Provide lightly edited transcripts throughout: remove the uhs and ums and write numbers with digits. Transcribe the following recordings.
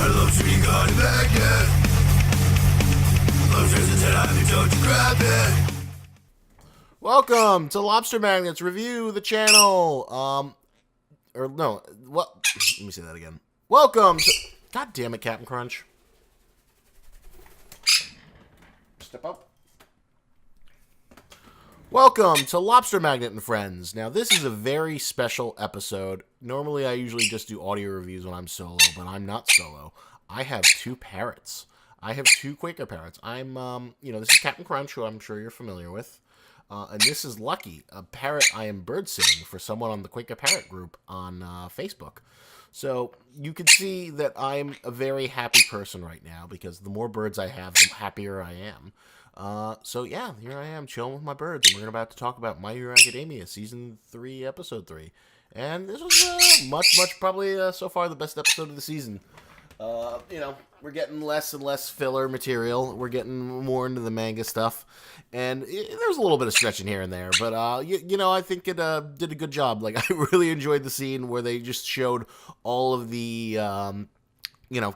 love shooting gun magnet. Love chasing dead eye, don't you grab it. Welcome to Lobster Magnets Review the channel. Or no, what? Let me say that again. Welcome to. God damn it, Captain Crunch. Step up. Welcome to Lobster Magnet and Friends. Now, this is a very special episode. Normally, I usually just do audio reviews when I'm solo, but I'm not solo. I have two parrots. I have two Quaker parrots. This is Captain Crunch, who I'm sure you're familiar with. And this is Lucky, a parrot I am bird sitting for someone on the Quaker Parrot group on Facebook. So you can see that I'm a very happy person right now because the more birds I have, the happier I am. So yeah, here I am chilling with my birds, and we're about to talk about My Hero Academia Season 3, Episode 3. And this was probably so far the best episode of the season. We're getting less and less filler material. We're getting more into the manga stuff. And there's a little bit of stretching here and there. But, I think it did a good job. Like, I really enjoyed the scene where they just showed all of the,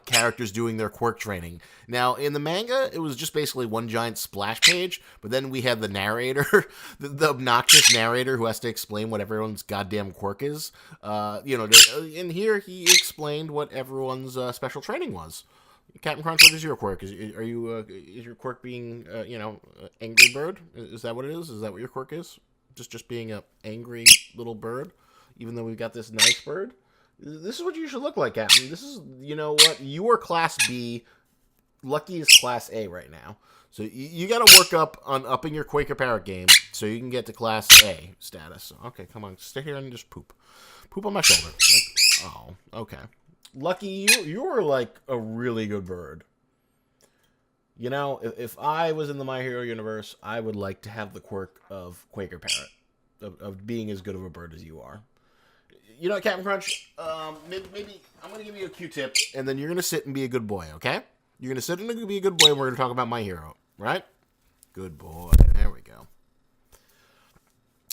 characters doing their quirk training. Now, in the manga, it was just basically one giant splash page, but then we had the narrator, the obnoxious narrator who has to explain what everyone's goddamn quirk is. In here, he explained what everyone's special training was. Captain Crunch, what is your quirk? Is your quirk being, angry bird? Is that what it is? Is that what your quirk is? Just being a angry little bird, even though we've got this nice bird? This is what you should look like, Captain. This is, you know what? You are Class B. Lucky is Class A right now. So you got to work up on upping your Quaker Parrot game so you can get to Class A status. Okay, come on. Stay here and just poop. Poop on my shoulder. Oh, okay. Lucky, you're like a really good bird. You know, if I was in the My Hero universe, I would like to have the quirk of Quaker Parrot, of being as good of a bird as you are. You know what, Captain Crunch? Maybe I'm going to give you a Q-tip, and then you're going to sit and be a good boy, okay? You're going to sit and be a good boy, and we're going to talk about My Hero, right? Good boy. There we go.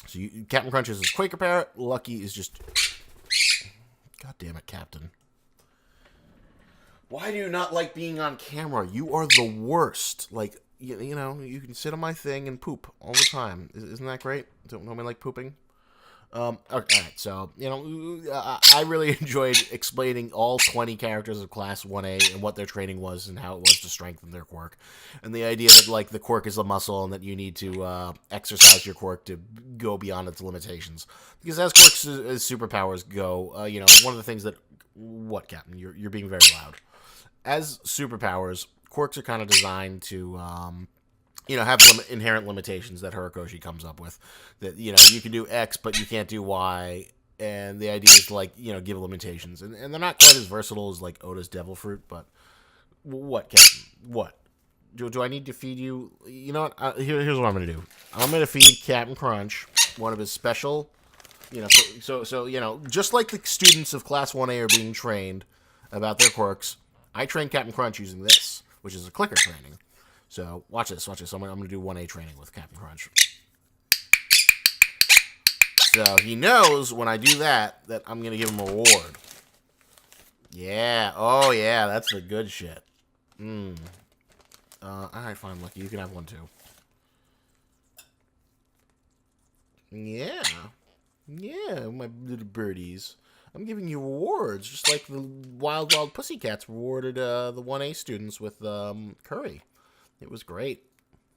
So Captain Crunch is his Quaker Parrot. Lucky is just... God damn it, Captain. Why do you not like being on camera? You are the worst. Like, you can sit on my thing and poop all the time. Isn't that great? Don't nobody like pooping? Okay, all right, so, I really enjoyed explaining all 20 characters of Class 1A and what their training was and how it was to strengthen their quirk. And the idea that, like, the quirk is a muscle and that you need to exercise your quirk to go beyond its limitations. Because as quirks as superpowers go, one of the things that... What, Captain? You're being very loud. As superpowers, quirks are kind of designed to... have inherent limitations that Horikoshi comes up with. That, you can do X, but you can't do Y. And the idea is to, give limitations. And they're not quite as versatile as, Oda's Devil Fruit, but... What, Captain? What? Do I need to feed you... You know what? Here's what I'm going to do. I'm going to feed Captain Crunch one of his special... just like the students of Class 1A are being trained about their quirks, I train Captain Crunch using this, which is a clicker training. So, watch this. I'm going to do 1A training with Captain Crunch. So, he knows when I do that I'm going to give him a reward. Yeah. Oh, yeah. That's the good shit. Alright, fine, Lucky. You can have one, too. Yeah. Yeah, my little birdies. I'm giving you rewards, just like the Wild Wild Pussycats rewarded the 1A students with curry. It was great.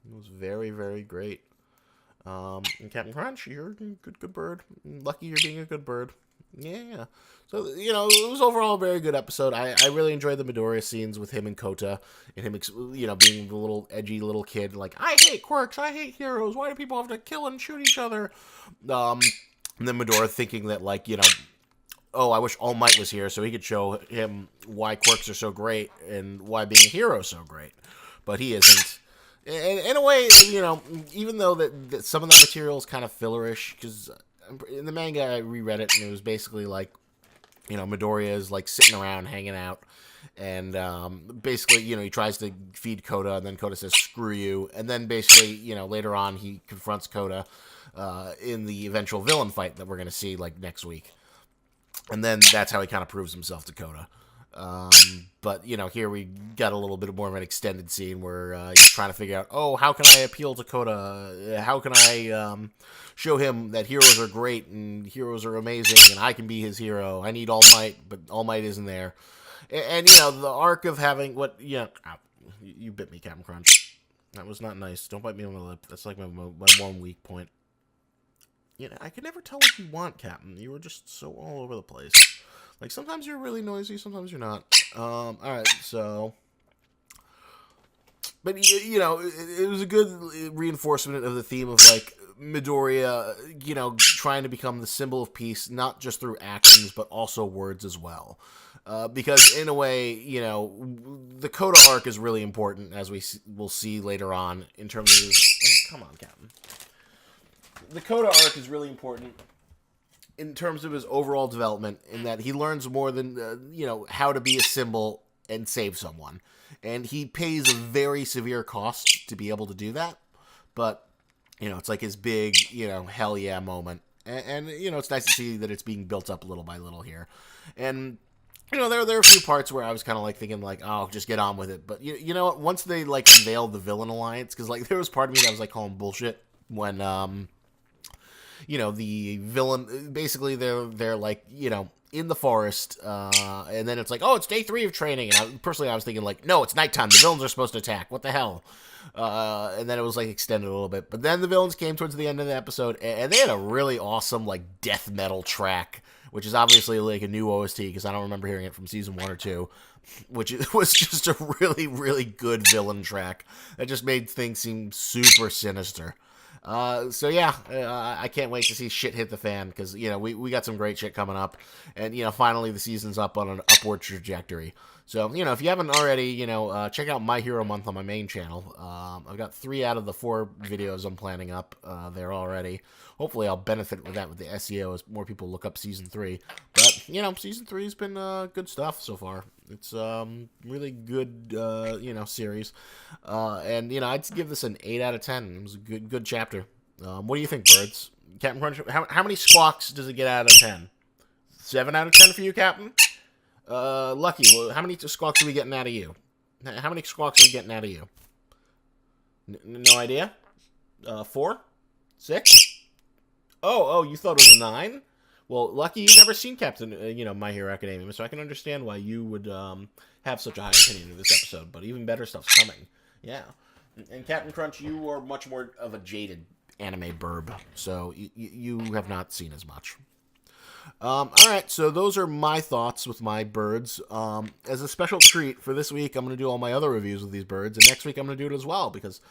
It was very, very great. And Captain Crunch, you're a good bird. Lucky you're being a good bird. Yeah. So, it was overall a very good episode. I really enjoyed the Midoriya scenes with him and Kota. And him, being the little edgy little kid. Like, I hate quirks. I hate heroes. Why do people have to kill and shoot each other? And then Midoriya thinking that, oh, I wish All Might was here so he could show him why quirks are so great and why being a hero is so great. But he isn't. In a way, even though that some of that material is kind of fillerish, because in the manga I reread it and it was basically Midoriya is sitting around hanging out, and basically he tries to feed Kota, and then Kota says screw you, and then basically later on he confronts Kota in the eventual villain fight that we're going to see next week, and then that's how he kind of proves himself to Kota. But, here we got a little bit more of an extended scene where he's trying to figure out, oh, how can I appeal to Kota? How can I show him that heroes are great and heroes are amazing and I can be his hero? I need All Might, but All Might isn't there. And the arc of having you bit me, Captain Crunch. That was not nice. Don't bite me on the lip. That's like my one weak point. I can never tell what you want, Captain. You were just so all over the place. Like, sometimes you're really noisy, sometimes you're not. Alright, so... But, it was a good reinforcement of the theme of, like, Midoriya, trying to become the symbol of peace, not just through actions, but also words as well. Because, in a way, the Kota arc is really important, as we'll see later on, in terms of his... come on, Captain. The Kota arc is really important in terms of his overall development, in that he learns more than, how to be a symbol and save someone. And he pays a very severe cost to be able to do that. But, it's like his big, hell yeah moment. And it's nice to see that it's being built up little by little here. And, there are a few parts where I was kind of, like, thinking, like, oh, just get on with it. But, you know what? Once they, like, unveiled the villain alliance, because, like, there was part of me that was, like, calling bullshit when, the villain, basically they're like, in the forest, and then it's like, oh, it's day 3 of training, and I was thinking, like, no, it's nighttime, the villains are supposed to attack, what the hell? And then it was, like, extended a little bit, but then the villains came towards the end of the episode, and they had a really awesome, like, death metal track, which is obviously, like, a new OST, because I don't remember hearing it from season 1 or 2, which was just a really, really good villain track, that just made things seem super sinister. So yeah, I can't wait to see shit hit the fan, because, we got some great shit coming up, and, finally the season's up on an upward trajectory. So, if you haven't already, check out My Hero Month on my main channel. I've got 3 out of the 4 videos I'm planning up there already. Hopefully I'll benefit with that with the SEO as more people look up Season 3. But, Season 3's been good stuff so far. It's really good, series. And, I'd give this an 8 out of 10. It was a good chapter. What do you think, Birds? Captain Crunch, how many squawks does it get out of 10? 7 out of 10 for you, Captain? Lucky, well, how many squawks are we getting out of you? How many squawks are we getting out of you? No idea? 4? 6? Oh, you thought it was a 9? Well, Lucky, you've never seen Captain, My Hero Academia, so I can understand why you would have such a high opinion of this episode, but even better stuff's coming. Yeah. And Captain Crunch, you are much more of a jaded anime burb, so you have not seen as much. Alright, so those are my thoughts with my birds. As a special treat for this week, I'm going to do all my other reviews with these birds, and next week I'm going to do it as well, because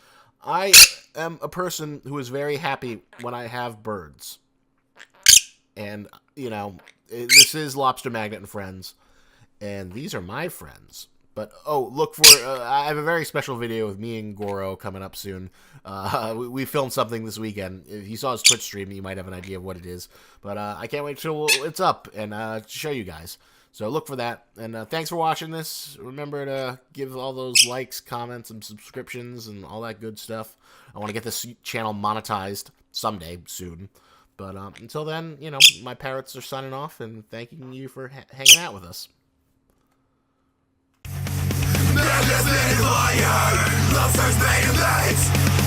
I am a person who is very happy when I have birds. And, this is Lobster Magnet and Friends, and these are my friends. But, look for, I have a very special video with me and Goro coming up soon. We filmed something this weekend. If you saw his Twitch stream, you might have an idea of what it is. But I can't wait till it's up and show you guys. So look for that. And thanks for watching this. Remember to give all those likes, comments, and subscriptions and all that good stuff. I want to get this channel monetized someday soon. But until then, my parrots are signing off and thanking you for hanging out with us. Lobsters made of lights.